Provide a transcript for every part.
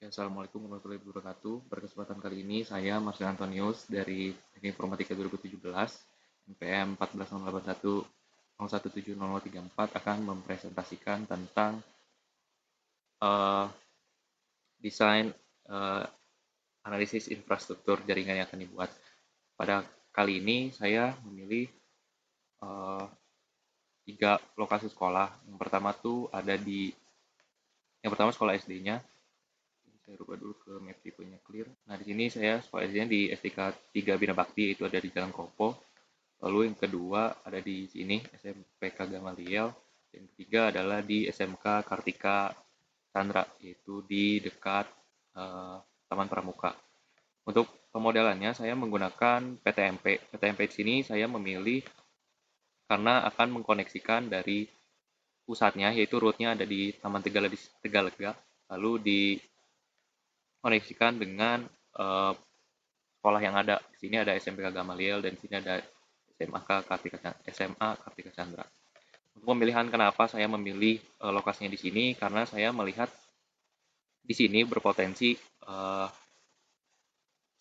Ya, Assalamualaikum warahmatullahi wabarakatuh. Berkesempatan kali ini saya, Marcel Antonius dari Teknik Informatika 2017, NPM 140810170034 akan mempresentasikan tentang eh, desain eh, analisis infrastruktur jaringan yang akan dibuat. Pada kali ini saya memilih eh, 3 lokasi sekolah. Yang pertama sekolah SD-nya. Saya rubah dulu ke map tipenya clear. Nah, di sini saya sekolah SD-nya di STK 3 Bina Bakti, itu ada di Jalan Kopo. Lalu yang kedua ada di sini SMPK Gamaliel. Yang ketiga adalah di SMK Kartika Chandra, yaitu di dekat Taman Pramuka. Untuk pemodelannya saya menggunakan PTMP. PTMP di sini saya memilih karena akan mengkoneksikan dari pusatnya, yaitu rootnya ada di Taman Tegalega, lalu dikoneksikan dengan sekolah yang ada. Di sini ada SMPK Gamaliel dan di sini ada SMA Kartika Chandra. Untuk pemilihan kenapa saya memilih lokasinya di sini, karena saya melihat di sini berpotensi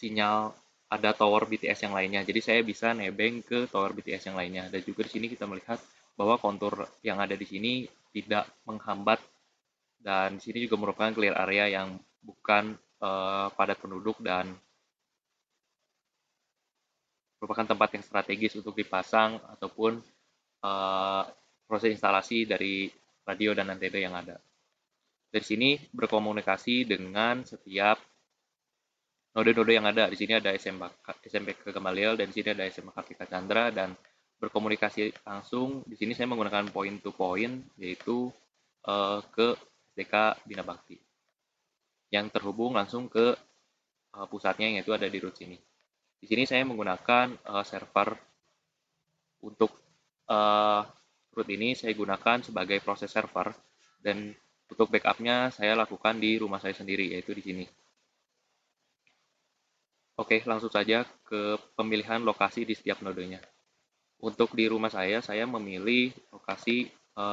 sinyal ada tower BTS yang lainnya. Jadi saya bisa nebeng ke tower BTS yang lainnya. Dan juga di sini kita melihat bahwa kontur yang ada di sini tidak menghambat, dan di sini juga merupakan clear area yang bukan padat penduduk dan merupakan tempat yang strategis untuk dipasang ataupun proses instalasi dari radio dan antena yang ada. Dari sini berkomunikasi dengan setiap node-node yang ada. Di sini ada SMPK Gamaliel dan di sini ada SMA Kartika Chandra, dan berkomunikasi langsung. Di sini saya menggunakan point to point, yaitu ke SDK Bina Bakti yang terhubung langsung ke pusatnya, yaitu ada di root sini. Di sini saya menggunakan server. Untuk root ini saya gunakan sebagai proses server, dan untuk backupnya saya lakukan di rumah saya sendiri, yaitu di sini. Oke, langsung saja ke pemilihan lokasi di setiap nodenya. Untuk di rumah saya memilih lokasi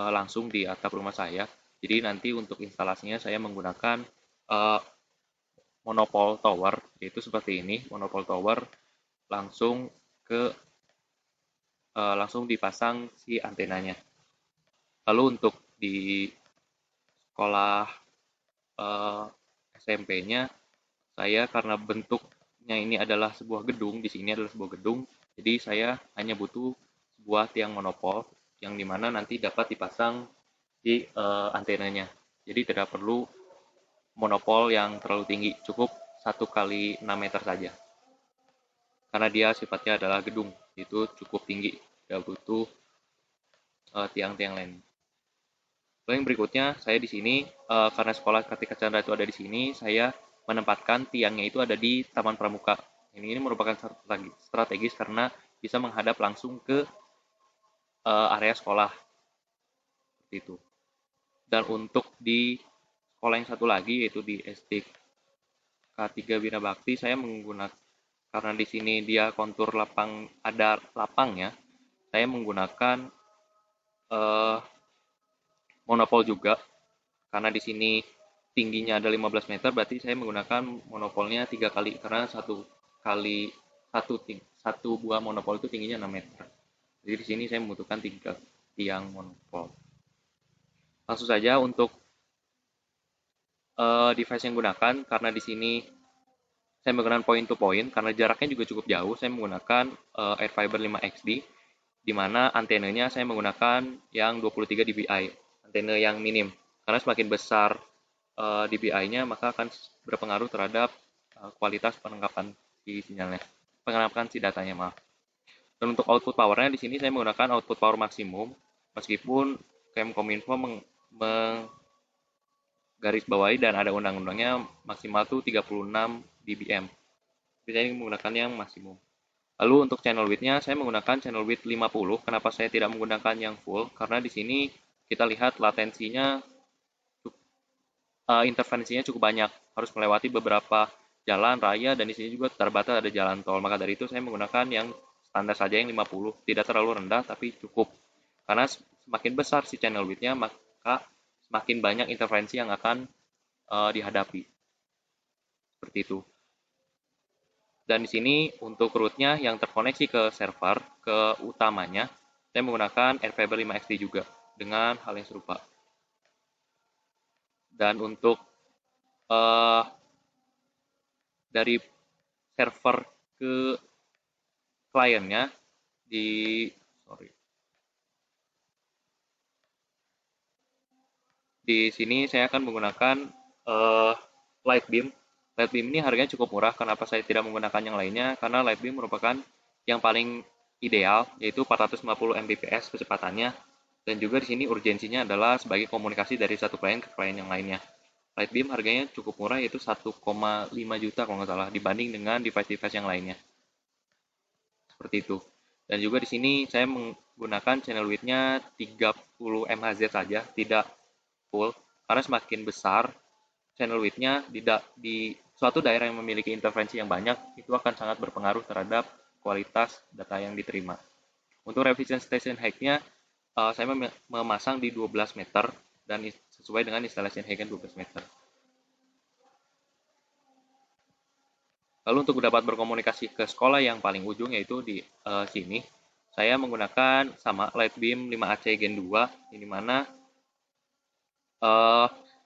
langsung di atap rumah saya. Jadi nanti untuk instalasinya saya menggunakan monopole tower, yaitu seperti ini. Monopole tower langsung langsung dipasang si antenanya. Lalu untuk di sekolah SMP-nya, saya karena bentuknya ini adalah sebuah gedung, di sini adalah sebuah gedung, jadi saya hanya butuh sebuah tiang monopol yang dimana nanti dapat dipasang di antenanya. Jadi tidak perlu monopol yang terlalu tinggi, cukup 1 kali 6 meter saja. Karena dia sifatnya adalah gedung, itu cukup tinggi, tidak butuh tiang-tiang lain. Lalu yang berikutnya, saya di sini karena sekolah Kartika Chandra itu ada di sini, saya menempatkan tiangnya itu ada di Taman Pramuka. Ini merupakan strategis karena bisa menghadap langsung ke area sekolah seperti itu. Dan untuk di sekolah yang satu lagi, yaitu di SD K3 Bina Bakti, saya menggunakan, karena di sini dia kontur ada lapangnya, saya menggunakan monopol juga. Karena di sini tingginya ada 15 meter, berarti saya menggunakan monopolnya 3 kali, karena satu buah monopol itu tingginya 6 meter. Jadi di sini saya membutuhkan 3 tiang monopol. Langsung saja untuk device yang gunakan, karena di sini saya menggunakan point to point, karena jaraknya juga cukup jauh, saya menggunakan Airfiber 5XD, di mana antenanya saya menggunakan yang 23 dBi, antena yang minim. Karena semakin besar dBi-nya, maka akan berpengaruh terhadap kualitas penangkapan si datanya, maaf. Dan untuk output powernya di sini saya menggunakan output power maksimum, meskipun Kemkominfo garis bawahi dan ada undang-undangnya maksimal tuh 36 dBm. Tapi saya menggunakan yang maksimum. Lalu untuk channel width-nya saya menggunakan channel width 50. Kenapa saya tidak menggunakan yang full? Karena di sini kita lihat latensinya, intervensinya cukup banyak, harus melewati beberapa jalan raya, dan di sini juga terbatas ada jalan tol. Maka dari itu saya menggunakan yang standar saja, yang 50, tidak terlalu rendah tapi cukup. Karena semakin besar si channel width-nya, maka semakin banyak intervensi yang akan dihadapi. seperti itu. Dan di sini untuk rootnya yang terkoneksi ke server, ke utamanya, saya menggunakan Airfable 5XD juga dengan hal yang serupa. Dan untuk uh, dari server ke kliennya di sini saya akan menggunakan uh, Lightbeam. Lightbeam ini harganya cukup murah. Kenapa saya tidak menggunakan yang lainnya? Karena Lightbeam merupakan yang paling ideal, yaitu 450 Mbps kecepatannya. Dan juga di sini urgensinya adalah sebagai komunikasi dari satu klien ke klien yang lainnya. Lightbeam harganya cukup murah, yaitu 1,5 juta kalau nggak salah, dibanding dengan device-device yang lainnya. Seperti itu. Dan juga di sini saya menggunakan channel width-nya 30 MHz saja, tidak full, karena semakin besar channel width-nya di suatu daerah yang memiliki interferensi yang banyak, itu akan sangat berpengaruh terhadap kualitas data yang diterima. Untuk representation height-nya, saya memasang di 12 meter dan sesuai dengan installation height-nya 12 meter. Lalu untuk dapat berkomunikasi ke sekolah yang paling ujung, yaitu di sini, saya menggunakan sama Lightbeam 5AC Gen 2, di mana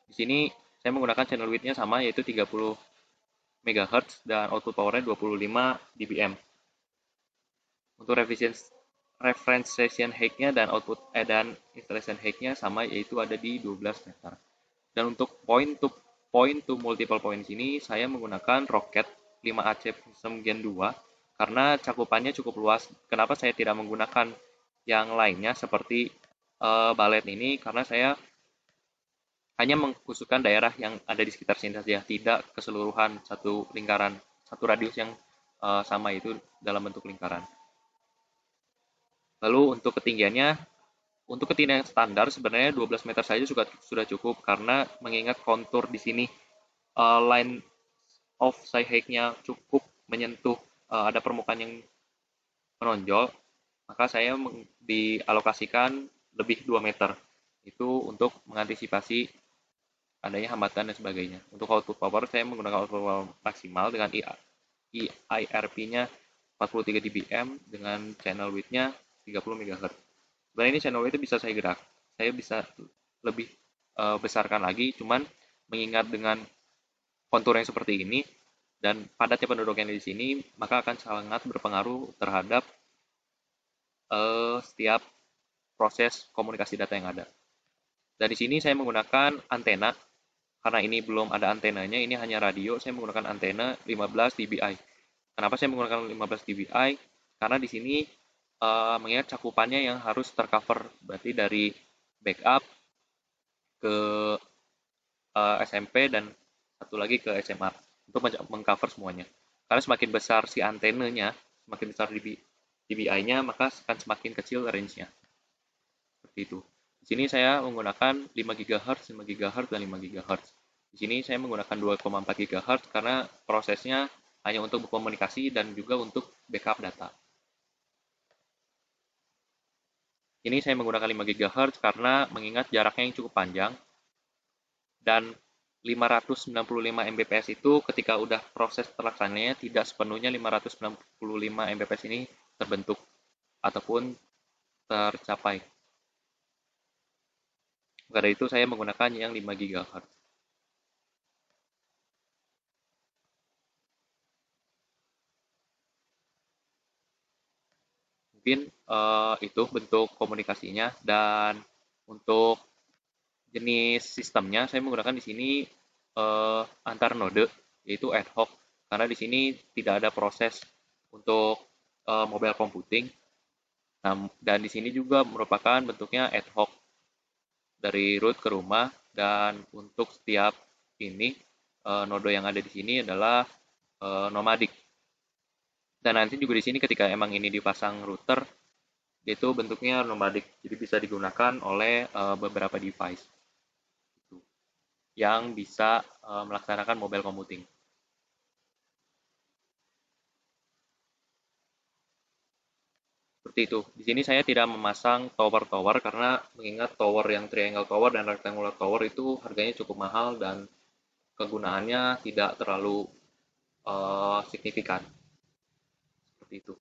di sini saya menggunakan channel width-nya sama, yaitu 30 MHz dan output power-nya 25 dBm. Untuk referencing height-nya dan dan installation height-nya sama, yaitu ada di 12 meter. Dan untuk point to multiple point ini saya menggunakan Rocket 5AC Prism Gen 2 karena cakupannya cukup luas. Kenapa saya tidak menggunakan yang lainnya seperti balet ini? Karena saya hanya mengkhususkan daerah yang ada di sekitar sini saja, tidak keseluruhan satu lingkaran, satu radius yang sama, itu dalam bentuk lingkaran. Lalu untuk ketinggiannya, untuk ketinggian standar sebenarnya 12 meter saja sudah cukup, karena mengingat kontur di sini line of sight height-nya cukup menyentuh ada permukaan yang menonjol, maka saya dialokasikan lebih 2 meter. Itu untuk mengantisipasi adanya hambatan dan sebagainya. Untuk output power, saya menggunakan output power maksimal dengan EIRP-nya 43 dBm dengan channel width-nya 30 MHz. Sebenarnya ini channel width bisa saya bisa lebih besarkan lagi, cuman mengingat dengan kontur yang seperti ini dan padatnya penduduk yang di sini, maka akan sangat berpengaruh terhadap setiap proses komunikasi data yang ada. Dan di sini saya menggunakan antena, karena ini belum ada antenanya, ini hanya radio, saya menggunakan antena 15 dBi. Kenapa saya menggunakan 15 dBi? Karena di sini mengingat cakupannya yang harus tercover, berarti dari backup ke SMP dan satu lagi ke SMA untuk mengcover semuanya. Karena semakin besar si antenanya, semakin besar dBi-nya, maka akan semakin kecil range-nya. Seperti itu. Di sini saya menggunakan 5 GHz, 5 GHz, dan 5 GHz. Di sini saya menggunakan 2,4 GHz karena prosesnya hanya untuk berkomunikasi dan juga untuk backup data. Ini saya menggunakan 5 GHz karena mengingat jaraknya yang cukup panjang, dan 595 Mbps itu ketika udah proses terlaksananya tidak sepenuhnya 595 Mbps ini terbentuk ataupun tercapai. Karena itu saya menggunakan yang 5 GHz. Mungkin itu bentuk komunikasinya. Dan untuk jenis sistemnya saya menggunakan di sini antar node, yaitu ad hoc, karena di sini tidak ada proses untuk mobile computing. Nah, dan di sini juga merupakan bentuknya ad hoc dari root ke rumah, dan untuk setiap ini node yang ada di sini adalah nomadik. Dan nanti juga di sini ketika emang ini dipasang router, itu bentuknya nomadik, jadi bisa digunakan oleh beberapa device yang bisa melaksanakan mobile computing. Seperti itu. Di sini saya tidak memasang tower-tower karena mengingat tower yang triangle tower dan rectangular tower itu harganya cukup mahal dan kegunaannya tidak terlalu signifikan seperti itu.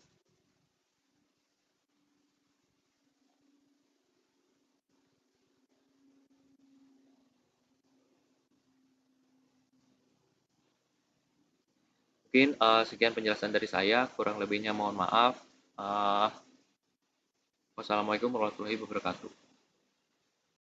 Mungkin sekian penjelasan dari saya, kurang lebihnya mohon maaf. Uh, Wassalamualaikum warahmatullahi wabarakatuh.